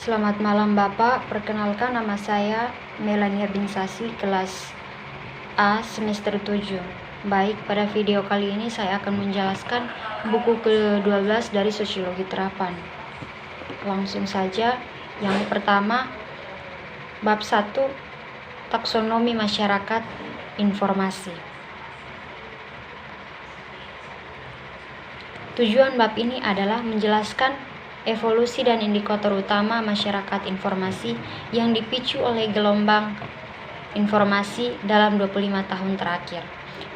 Selamat malam Bapak, perkenalkan nama saya Melania Binsasi, kelas A semester 7. Baik, pada video kali ini saya akan menjelaskan buku ke-12 dari Sosiologi Terapan. Langsung saja, yang pertama, bab 1, taksonomi masyarakat informasi. Tujuan bab ini adalah menjelaskan evolusi dan indikator utama masyarakat informasi yang dipicu oleh gelombang informasi dalam 25 tahun terakhir.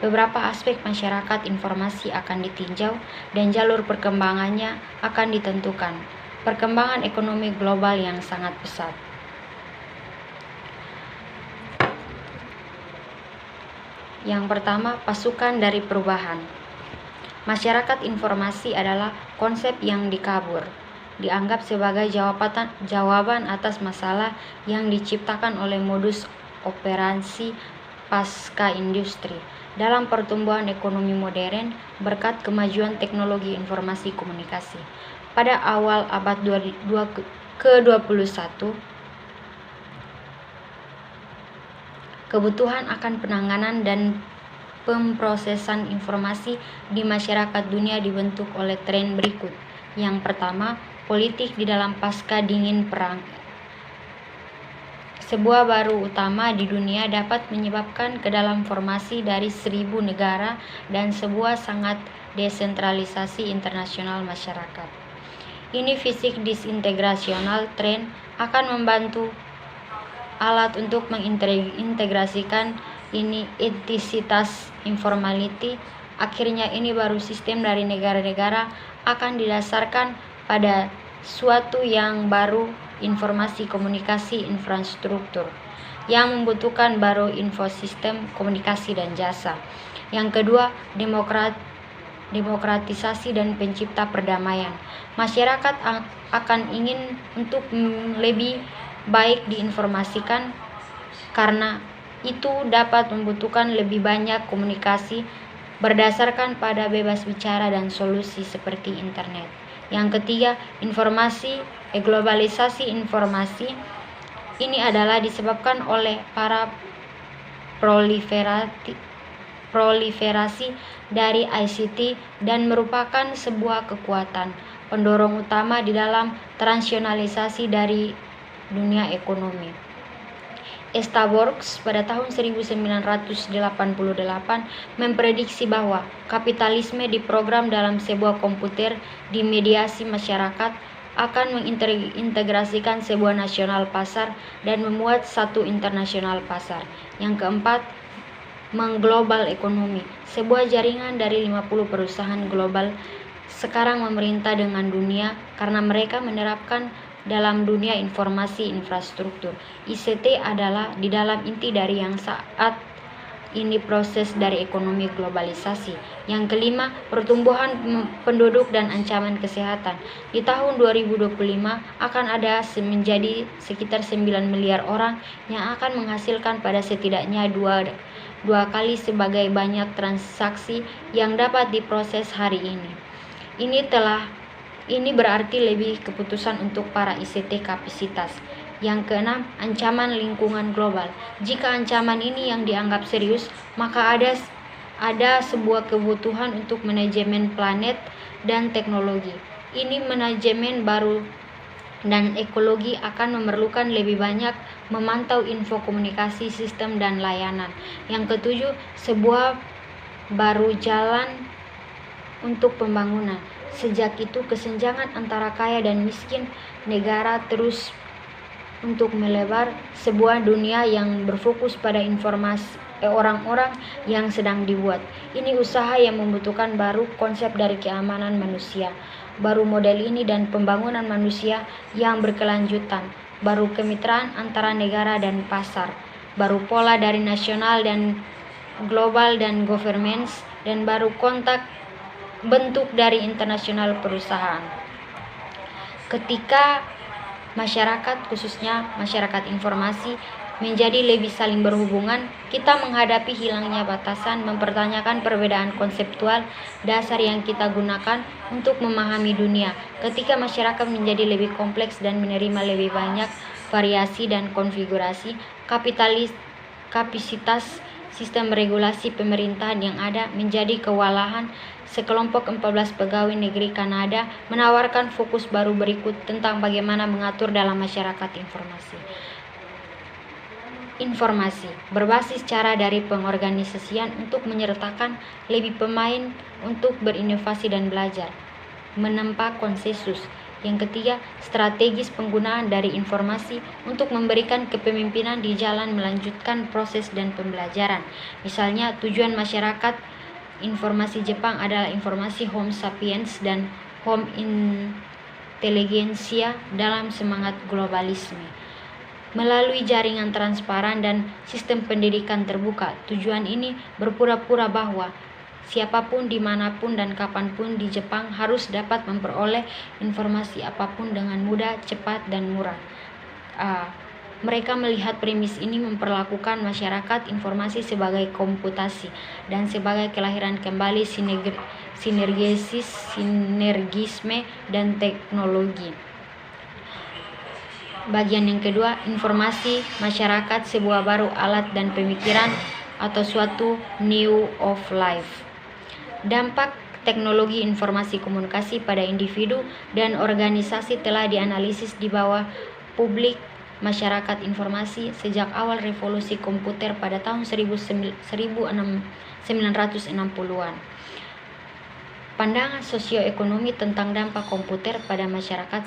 Beberapa aspek masyarakat informasi akan ditinjau dan jalur perkembangannya akan ditentukan. Perkembangan ekonomi global yang sangat pesat. Yang pertama, pasukan dari perubahan. Masyarakat informasi adalah konsep yang dikabur, dianggap sebagai jawaban atas masalah yang diciptakan oleh modus operandi pasca industri. Dalam pertumbuhan ekonomi modern berkat kemajuan teknologi informasi komunikasi. Pada awal abad ke-21, kebutuhan akan penanganan dan pemrosesan informasi di masyarakat dunia dibentuk oleh tren berikut. Yang pertama, politik di dalam pasca dingin perang. Sebuah baru utama di dunia dapat menyebabkan ke dalam formasi dari 1000 negara dan sebuah sangat desentralisasi internasional masyarakat. Ini fisik disintegrasional tren akan membantu alat untuk mengintegrasikan ini etisitas informality. Akhirnya ini baru sistem dari negara-negara akan didasarkan pada suatu yang baru, informasi komunikasi infrastruktur yang membutuhkan baru infosistem komunikasi dan jasa. Yang kedua, demokratisasi dan pencipta perdamaian. Masyarakat akan ingin untuk lebih baik diinformasikan karena itu dapat membutuhkan lebih banyak komunikasi berdasarkan pada bebas bicara dan solusi seperti internet. Yang ketiga, globalisasi informasi. Ini adalah disebabkan oleh para proliferasi dari ICT dan merupakan sebuah kekuatan pendorong utama di dalam transnasionalisasi dari dunia ekonomi. Estaborgs pada tahun 1988 memprediksi bahwa kapitalisme diprogram dalam sebuah komputer dimediasi masyarakat akan mengintegrasikan sebuah nasional pasar dan memuat satu internasional pasar. Yang keempat, mengglobal ekonomi. Sebuah jaringan dari 50 perusahaan global sekarang memerintah dengan dunia karena mereka menerapkan dalam dunia informasi infrastruktur. ICT adalah di dalam inti dari yang saat ini proses dari ekonomi globalisasi. Yang kelima, pertumbuhan penduduk dan ancaman kesehatan. Di tahun 2025 akan ada menjadi sekitar 9 miliar orang yang akan menghasilkan pada setidaknya dua kali sebagai banyak transaksi yang dapat diproses hari ini. Ini berarti lebih keputusan untuk para ICT kapasitas. Yang keenam, ancaman lingkungan global. Jika ancaman ini yang dianggap serius, maka ada sebuah kebutuhan untuk manajemen planet dan teknologi. Ini manajemen baru dan ekologi akan memerlukan lebih banyak memantau info komunikasi, sistem, dan layanan. Yang ketujuh, sebuah baru jalan untuk pembangunan. Sejak itu kesenjangan antara kaya dan miskin negara terus untuk melebar. Sebuah dunia yang berfokus pada informasi orang-orang yang sedang dibuat. Ini usaha yang membutuhkan baru konsep dari keamanan manusia, baru model ini dan pembangunan manusia yang berkelanjutan, baru kemitraan antara negara dan pasar, baru pola dari nasional dan global dan governments, dan baru kontak bentuk dari internasional perusahaan. Ketika masyarakat, khususnya masyarakat informasi, menjadi lebih saling berhubungan, kita menghadapi hilangnya batasan, mempertanyakan perbedaan konseptual dasar yang kita gunakan untuk memahami dunia. Ketika masyarakat menjadi lebih kompleks dan menerima lebih banyak variasi dan konfigurasi, kapasitas sistem regulasi pemerintahan yang ada menjadi kewalahan. Sekelompok 14 pegawai negeri Kanada menawarkan fokus baru berikut tentang bagaimana mengatur dalam masyarakat informasi berbasis cara dari pengorganisasian untuk menyertakan lebih pemain untuk berinovasi dan belajar, menempa konsensus. Yang ketiga, strategis penggunaan dari informasi untuk memberikan kepemimpinan di jalan melanjutkan proses dan pembelajaran. Misalnya, tujuan masyarakat informasi Jepang adalah informasi Homo sapiens dan Homo intelligentsia dalam semangat globalisme. Melalui jaringan transparan dan sistem pendidikan terbuka, tujuan ini berpura-pura bahwa siapapun dimanapun dan kapanpun di Jepang harus dapat memperoleh informasi apapun dengan mudah, cepat, dan murah. Mereka melihat premis ini memperlakukan masyarakat informasi sebagai komputasi dan sebagai kelahiran kembali sinergisme dan teknologi. Bagian yang kedua, informasi masyarakat, sebuah baru alat dan pemikiran atau suatu new of life. Dampak teknologi informasi komunikasi pada individu dan organisasi telah dianalisis di bawah publik masyarakat informasi sejak awal revolusi komputer pada tahun 1960-an. Pandangan sosioekonomi tentang dampak komputer pada masyarakat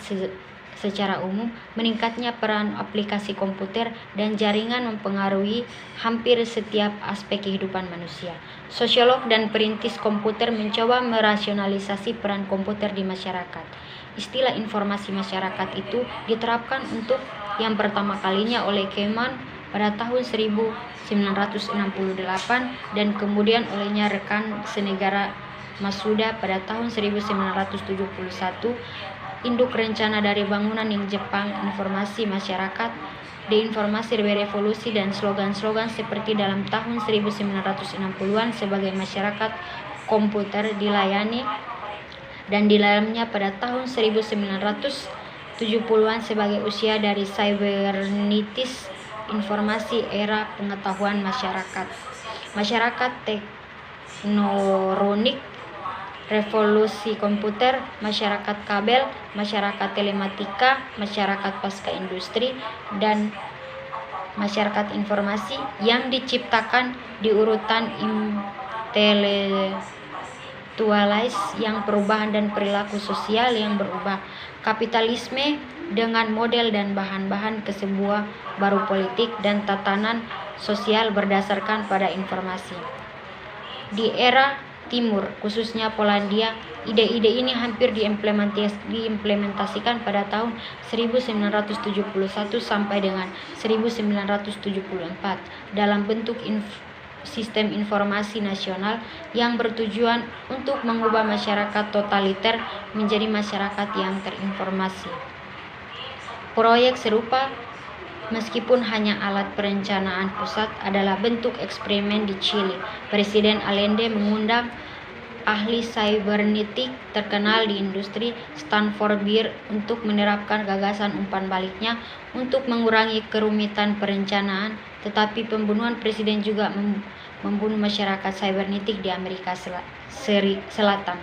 secara umum, meningkatnya peran aplikasi komputer dan jaringan mempengaruhi hampir setiap aspek kehidupan manusia. Sosiolog dan perintis komputer mencoba merasionalisasi peran komputer di masyarakat. Istilah informasi masyarakat itu diterapkan untuk yang pertama kalinya oleh Kahneman pada tahun 1968 dan kemudian olehnya rekan senegara Masuda pada tahun 1971. Induk rencana dari bangunan yang Jepang, informasi masyarakat, deinformasi berevolusi, dan slogan-slogan seperti dalam tahun 1960-an sebagai masyarakat komputer dilayani dan di dalamnya pada tahun 1970-an sebagai usia dari cybernetis informasi era pengetahuan masyarakat teknonik, revolusi komputer, masyarakat kabel, masyarakat telematika, masyarakat pasca industri, dan masyarakat informasi yang diciptakan di urutan intelektualis yang perubahan dan perilaku sosial yang berubah. Kapitalisme dengan model dan bahan-bahan ke sebuah baru politik dan tatanan sosial berdasarkan pada informasi. Di era Timur, khususnya Polandia, ide-ide ini hampir diimplementasikan pada tahun 1971 sampai dengan 1974 dalam bentuk sistem informasi nasional yang bertujuan untuk mengubah masyarakat totaliter menjadi masyarakat yang terinformasi. Proyek serupa, meskipun hanya alat perencanaan pusat, adalah bentuk eksperimen di Chili. Presiden Allende mengundang ahli cybernetik terkenal di industri, Stanford Beer, untuk menerapkan gagasan umpan baliknya untuk mengurangi kerumitan perencanaan, tetapi pembunuhan presiden juga membunuh masyarakat cybernetik di Amerika Selatan.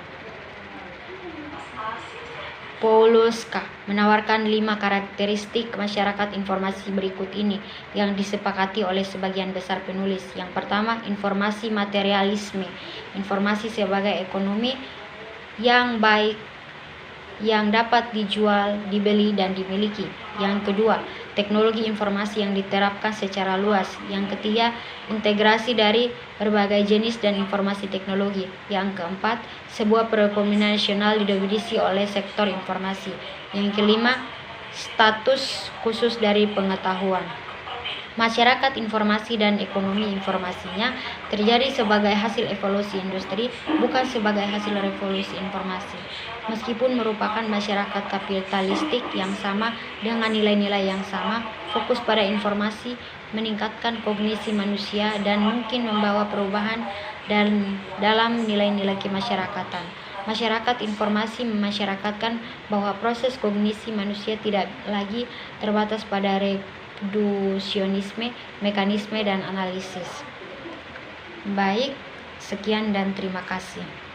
Pawlowska menawarkan 5 karakteristik masyarakat informasi berikut ini yang disepakati oleh sebagian besar penulis. Yang pertama, informasi materialisme, informasi sebagai ekonomi yang baik yang dapat dijual, dibeli, dan dimiliki. Yang kedua, teknologi informasi yang diterapkan secara luas. Yang ketiga, integrasi dari berbagai jenis dan informasi teknologi. Yang keempat, sebuah perekonomian nasional didominasi oleh sektor informasi. Yang kelima, status khusus dari pengetahuan. Masyarakat informasi dan ekonomi informasinya terjadi sebagai hasil evolusi industri, bukan sebagai hasil revolusi informasi. Meskipun merupakan masyarakat kapitalistik yang sama dengan nilai-nilai yang sama, fokus pada informasi, meningkatkan kognisi manusia, dan mungkin membawa perubahan dalam nilai-nilai kemasyarakatan. Masyarakat informasi memasyarakatkan bahwa proses kognisi manusia tidak lagi terbatas pada reduksionisme, mekanisme, dan analisis. Baik, sekian dan terima kasih.